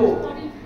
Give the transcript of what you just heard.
2.